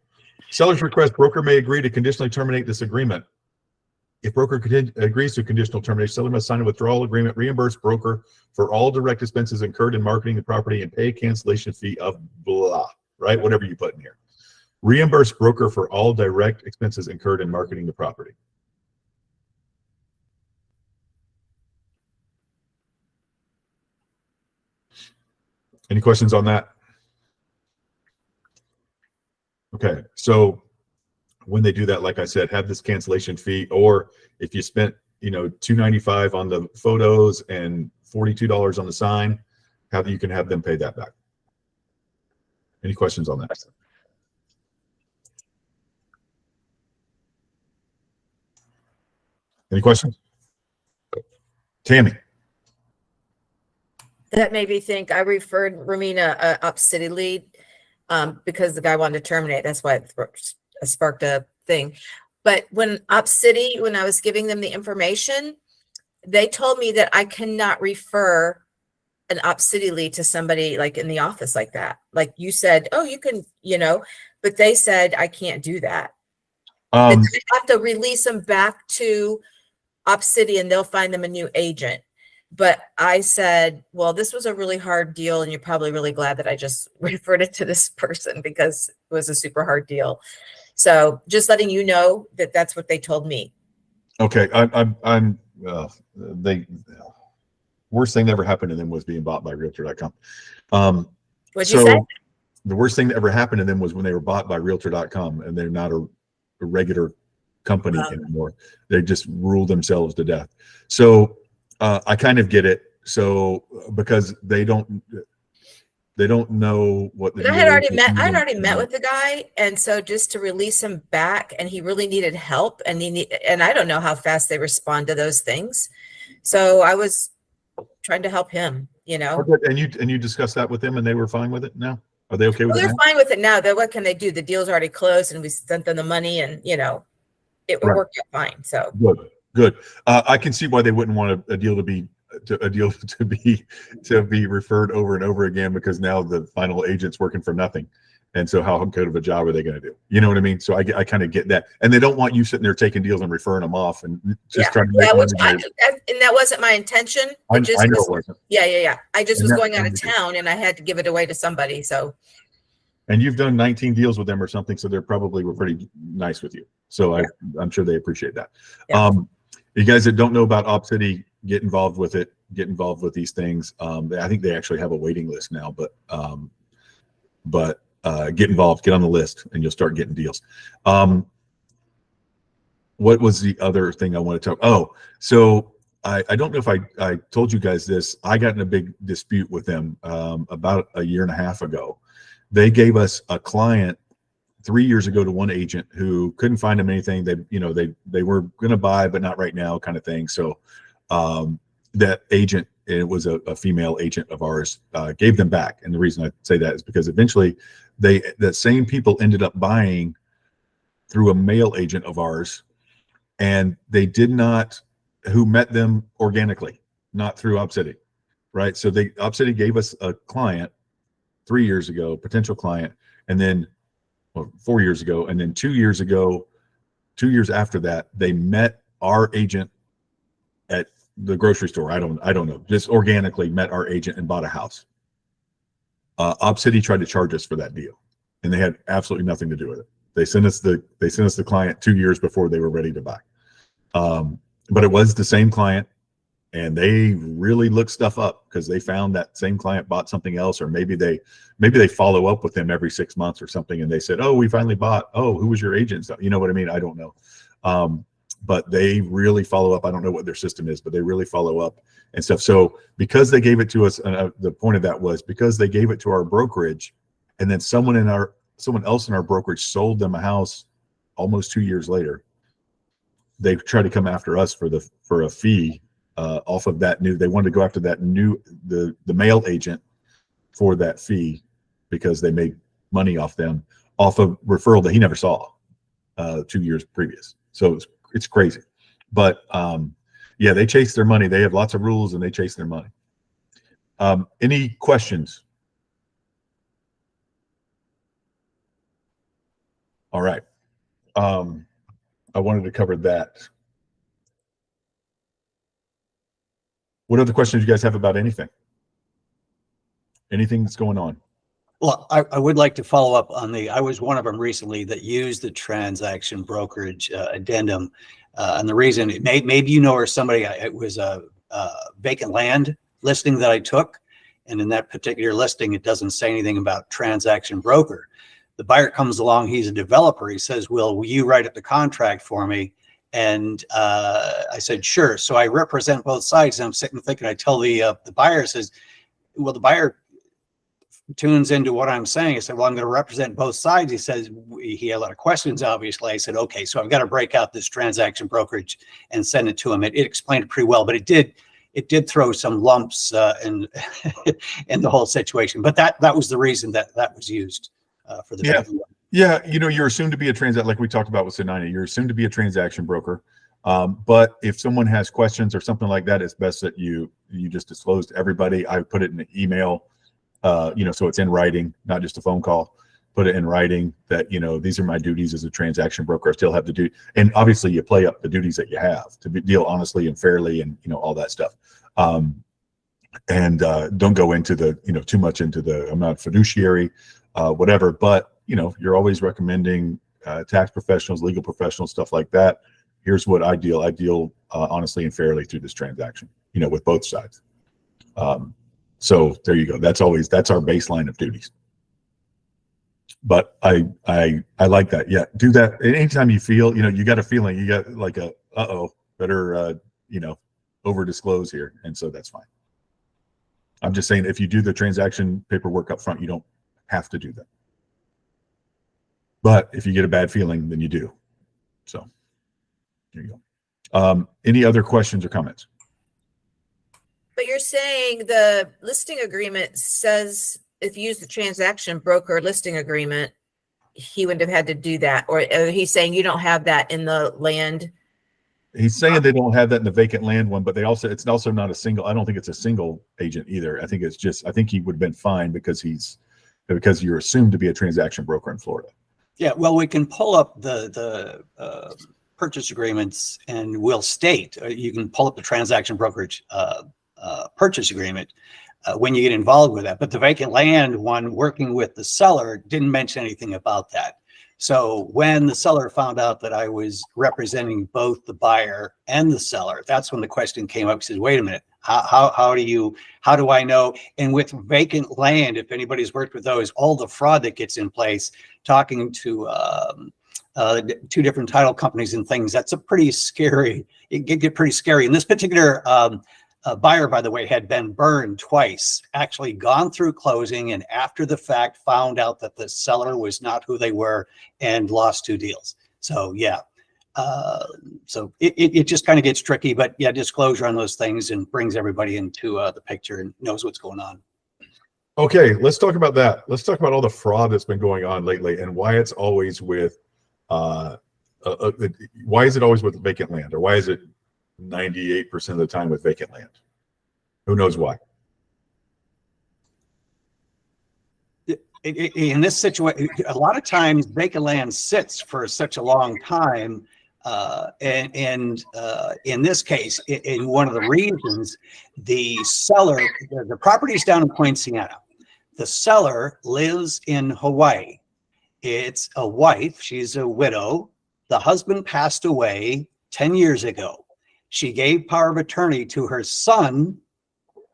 Seller's request, broker may agree to conditionally terminate this agreement. If broker agrees to conditional termination, seller must sign a withdrawal agreement, reimburse broker for all direct expenses incurred in marketing the property and pay a cancellation fee of blah, right? Whatever you put in here. Reimburse broker for all direct expenses incurred in marketing the property. Any questions on that? Okay, so when they do that, like I said, have this cancellation fee, or if you spent, $295 on the photos and $42 on the sign, you can have them pay that back. Any questions on that? Any questions? Tammy. That made me think. I referred Romina a Up City lead because the guy wanted to terminate. That's why it sparked a thing. But when Up City, when I was giving them the information, they told me that I cannot refer an Up City lead to somebody like in the office like that. Like you said, oh, you can, but they said I can't do that. I have to release them back to Up City and they'll find them a new agent. But I said, well, this was a really hard deal. And you're probably really glad that I just referred it to this person because it was a super hard deal. So just letting you know that that's what they told me. Okay. Worst thing that ever happened to them was being bought by realtor.com. What'd you say? The worst thing that ever happened to them was when they were bought by realtor.com and they're not a regular company anymore. They just ruled themselves to death. So I kind of get it. So because they don't know what the I had already met with the guy, and so just to release him back, and he really needed help, and and I don't know how fast they respond to those things. So I was trying to help him, And you discussed that with them, and they were fine with it now? Are they okay with it? They're fine with it now. What can they do? The deal's already closed, and we sent them the money, and it worked out fine. So good. I can see why they wouldn't want a deal to be referred over and over again, because now the final agent's working for nothing. And so how good of a job are they going to do? You know what I mean? So I kind of get that. And they don't want you sitting there taking deals and referring them off and just trying to make money. And that wasn't my intention. I know it wasn't. Yeah. I just was going out of town and I had to give it away to somebody. So. And you've done 19 deals with them or something, so they're probably were pretty nice with you. So I'm sure they appreciate that. Yeah. You guys that don't know about Op City, get involved with it. Get involved with these things. I think they actually have a waiting list now, but get involved, get on the list, and you'll start getting deals. What was the other thing I want to talk? Oh, so I don't know if I told you guys this. I got in a big dispute with them about a year and a half ago. They gave us a client 3 years ago to one agent who couldn't find him anything. They were going to buy, but not right now, kind of thing. So that agent, it was a female agent of ours, gave them back. And the reason I say that is because eventually that same people ended up buying through a male agent of ours and they did not, who met them organically, not through OpCity, right? So OpCity gave us a client 3 years ago, potential client, and then 4 years ago, and then 2 years ago, 2 years after that, they met our agent at the grocery store. I don't know, just organically met our agent and bought a house. OpCity tried to charge us for that deal, and they had absolutely nothing to do with it. They sent us the client 2 years before they were ready to buy. But it was the same client, and they really looked stuff up because they found that same client bought something else, or maybe they follow up with them every 6 months or something, and they said, "Oh, we finally bought. Oh, who was your agent?" So, you know what I mean? I don't know. But they really follow up. I don't know what their system is, but they really follow up and stuff. So because they gave it to us, the point of that was because they gave it to our brokerage, and then someone else in our brokerage sold them a house almost 2 years later. They tried to come after us for a fee off of that new. They wanted to go after that new the mail agent for that fee because they made money off them off of referral that he never saw 2 years previous. So it's crazy, but yeah, they chase their money. They have lots of rules and they chase their money. Any questions? All right. I wanted to cover that. What other questions you guys have about anything? Anything that's going on? Well, I would like to follow up on I was one of them recently that used the transaction brokerage addendum. And the reason, maybe you know, or somebody, it was a vacant land listing that I took. And in that particular listing, it doesn't say anything about transaction broker. The buyer comes along, he's a developer. He says, will you write up the contract for me? And I said, sure. So I represent both sides. And I'm sitting thinking, I tell the buyer, says, well, the buyer tunes into what I'm saying. I said, well, I'm going to represent both sides. He says, he had a lot of questions, obviously. I said, okay, so I've got to break out this transaction brokerage and send it to him. It explained it pretty well, but it did throw some lumps in in the whole situation. But that was the reason that was used for the yeah. Yeah, you know, you're assumed to be a like we talked about with Sinina, you're assumed to be a transaction broker. But if someone has questions or something like that, it's best that you just disclose to everybody. I put it in an email. So it's in writing, not just a phone call. Put it in writing that, these are my duties as a transaction broker. I still have to do, and obviously you play up the duties that you have to deal honestly and fairly and, all that stuff. And don't go into too much into I'm not a fiduciary, whatever, but you're always recommending tax professionals, legal professionals, stuff like that. Here's what I deal honestly and fairly through this transaction, with both sides. So there you go. That's our baseline of duties. But I like that. Yeah, do that anytime you feel, you got a feeling, you got like better over disclose here, and so that's fine. I'm just saying if you do the transaction paperwork up front, you don't have to do that. But if you get a bad feeling, then you do. So there you go. Any other questions or comments? But you're saying the listing agreement says if you use the transaction broker listing agreement, he wouldn't have had to do that, or he's saying you don't have that in the land. He's saying they don't have that in the vacant land one, but it's also not a single. I don't think it's a single agent either. I think he would have been fine because you're assumed to be a transaction broker in Florida. Yeah, well, we can pull up the purchase agreements and we'll state, you can pull up the transaction brokerage purchase agreement when you get involved with that. But the vacant land one, working with the seller, didn't mention anything about that. So when the seller found out that I was representing both the buyer and the seller, that's when the question came up. He says, wait a minute, how do I know? And with vacant land, if anybody's worked with those, all the fraud that gets in place, talking to 2 different title companies and things, that's it get pretty scary. And this particular buyer, by the way, had been burned twice, actually gone through closing, and after the fact found out that the seller was not who they were and lost 2 deals. So yeah, so it just kind of gets tricky, but yeah, disclosure on those things and brings everybody into the picture and knows what's going on. Okay, let's talk about that. Let's talk about all the fraud that's been going on lately and why it's always with why is it always with vacant land, or why is it 98% of the time with vacant land? Who knows why? In this situation, a lot of times vacant land sits for such a long time. And in this case, in one of the reasons, the seller, the property's down in Poinciana. The seller lives in Hawaii. It's a wife. She's a widow. The husband passed away 10 years ago. She gave power of attorney to her son,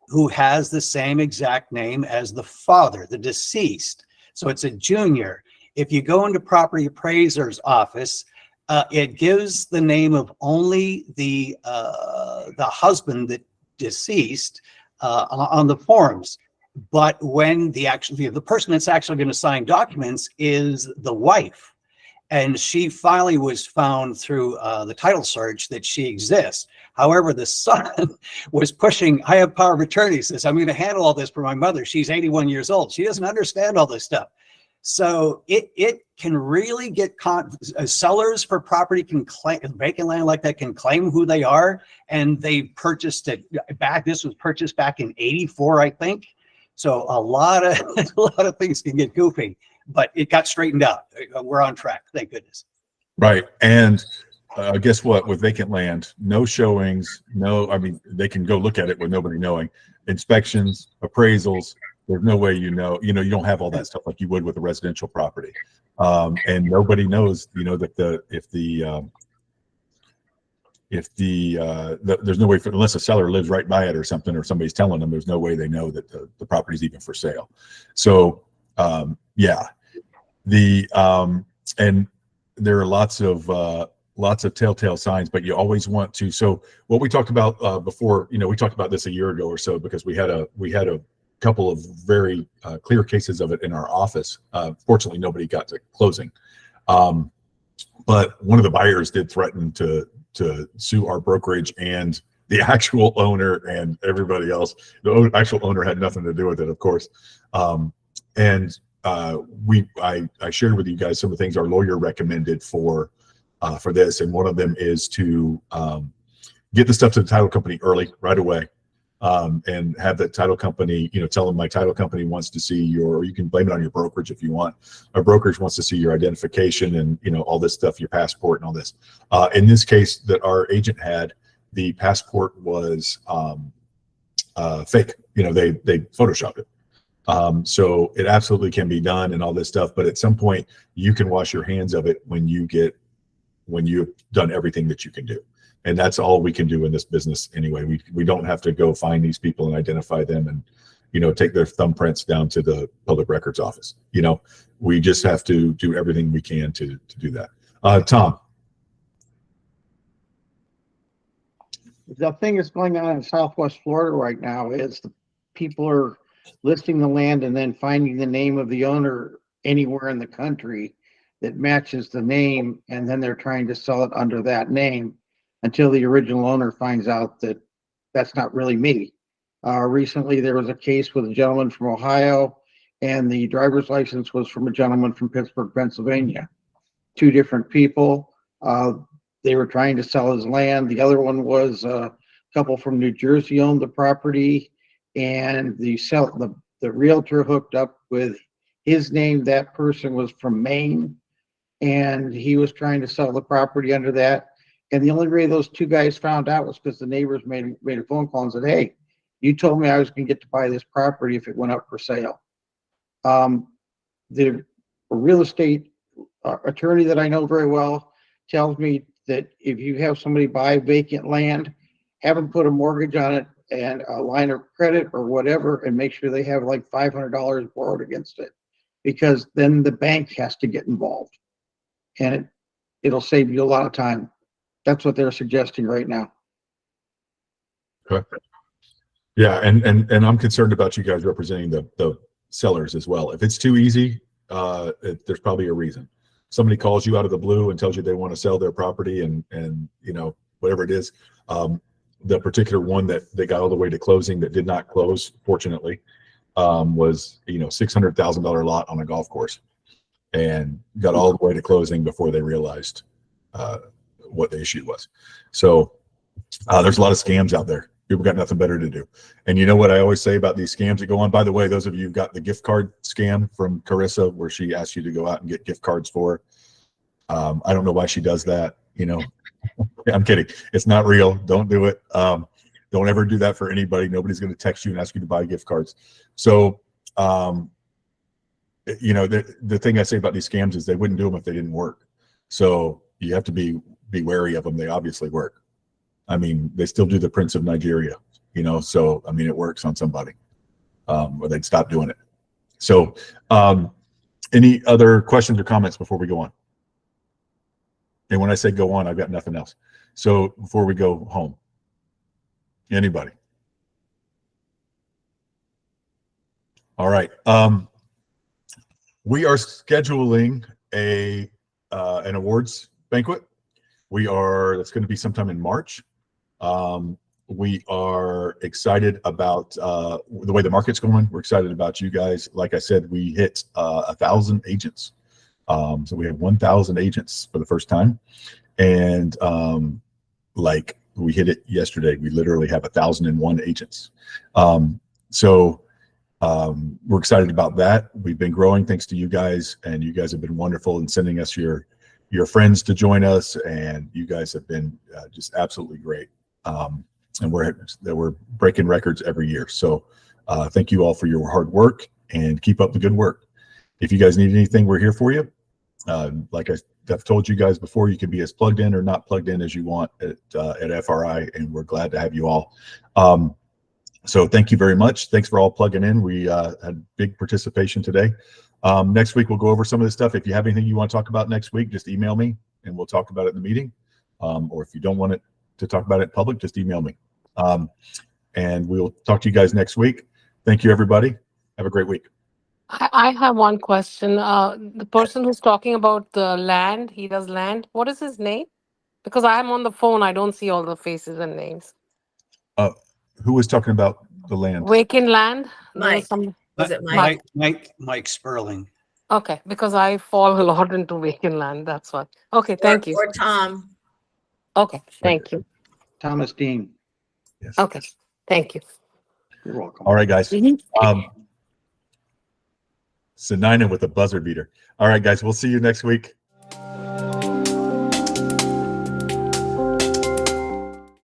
who has the same exact name as the father, the deceased. So it's a junior. If you go into property appraiser's office, it gives the name of only the husband, that deceased, on the forms. But when the person that's actually going to sign documents is the wife. And she finally was found through the title search that she exists. However, the son was pushing, I have power of attorney, says, I'm going to handle all this for my mother. She's 81 years old. She doesn't understand all this stuff. So it can really get sellers for property can claim vacant land like that, can claim who they are, and they purchased it back. This was purchased back in '84, I think. So a lot of things can get goofy, but it got straightened out. We're on track, thank goodness. Right. And guess what? With vacant land, no showings, I mean, they can go look at it with nobody knowing. Inspections, appraisals, there's no way you don't have all that stuff like you would with a residential property. And nobody knows, that there's no way unless a seller lives right by it or something, or somebody's telling them, there's no way they know that the property's even for sale. So yeah, and there are lots of telltale signs, but you always want to. So what we talked about before, we talked about this a year ago or so, because we had a couple of very clear cases of it in our office. Fortunately, nobody got to closing, but one of the buyers did threaten to sue our brokerage and the actual owner and everybody else. The actual owner had nothing to do with it, of course. And I shared with you guys some of the things our lawyer recommended for this, and one of them is to get the stuff to the title company early, right away, and have the title company, tell them my title company wants to see you can blame it on your brokerage if you want. Our brokerage wants to see your identification and all this stuff, your passport and all this. In this case that our agent had, the passport was fake. They photoshopped it. So it absolutely can be done and all this stuff, but at some point you can wash your hands of it when you've done everything that you can do. And that's all we can do in this business anyway. We don't have to go find these people and identify them and, take their thumbprints down to the public records office. We just have to do everything we can to do that. Tom. The thing that's going on in Southwest Florida right now is the people are listing the land and then finding the name of the owner anywhere in the country that matches the name, and then they're trying to sell it under that name until the original owner finds out that that's not really me. Recently, there was a case with a gentleman from Ohio, and the driver's license was from a gentleman from Pittsburgh, Pennsylvania. Two different people. They were trying to sell his land. The other one was a couple from New Jersey owned the property, and the realtor hooked up with his name. That person was from Maine, and he was trying to sell the property under that. And the only way those two guys found out was because the neighbors made a phone call and said, "Hey, you told me I was going to get to buy this property if it went up for sale." The real estate attorney that I know very well tells me that if you have somebody buy vacant land, have them put a mortgage on it and a line of credit or whatever, and make sure they have like $500 borrowed against it, because then the bank has to get involved, and it'll save you a lot of time. That's what they're suggesting right now. Okay. Yeah, and I'm concerned about you guys representing the sellers as well. If it's too easy, there's probably a reason. Somebody calls you out of the blue and tells you they want to sell their property, and whatever it is. The particular one that they got all the way to closing that did not close, fortunately, was $600,000 lot on a golf course, and got all the way to closing before they realized what the issue was. So there's a lot of scams out there. People got nothing better to do. And you know what I always say about these scams that go on? By the way, those of you who got the gift card scam from Carissa, where she asked you to go out and get gift cards for her. I don't know why she does that. You know, I'm kidding. It's not real. Don't do it. Don't ever do that for anybody. Nobody's going to text you and ask you to buy gift cards. So, you know, the thing I say about these scams is they wouldn't do them if they didn't work. So you have to be wary of them. They obviously work. I mean, they still do the Prince of Nigeria, you know, so, I mean, it works on somebody, or they'd stop doing it. So, any other questions or comments before we go on? And when I say go on, I've got nothing else. So before we go home, anybody? All right. We are scheduling an awards banquet. That's going to be sometime in March. We are excited about the way the market's going. We're excited about you guys. Like I said, we hit 1,000 agents. So we have 1,000 agents for the first time. And like we hit it yesterday, we literally have 1,001 agents. So we're excited about that. We've been growing thanks to you guys, and you guys have been wonderful in sending us your friends to join us, and you guys have been just absolutely great. And we're breaking records every year. So thank you all for your hard work, and keep up the good work. If you guys need anything, we're here for you. Like I've told you guys before, you can be as plugged in or not plugged in as you want at FRI, and we're glad to have you all. So thank you very much. Thanks for all plugging in. We had big participation today. Next week, we'll go over some of this stuff. If you have anything you want to talk about next week, just email me and we'll talk about it in the meeting. Or if you don't want to talk about it in public, just email me. And we'll talk to you guys next week. Thank you, everybody. Have a great week. I have one question. The person who's talking about the land, he does land. What is his name? Because I'm on the phone, I don't see all the faces and names. Who was talking about the land? Vacant land? There was Mike. Was it Mike? Mike Sperling. Okay, because I fall a lot into vacant land, that's why. Okay, thank you. Or Tom. Okay, thank you. Thomas Dean. Yes. Okay, thank you. You're welcome. All right, guys. Mhm. Sanina with a buzzer beater. All right, guys. We'll see you next week.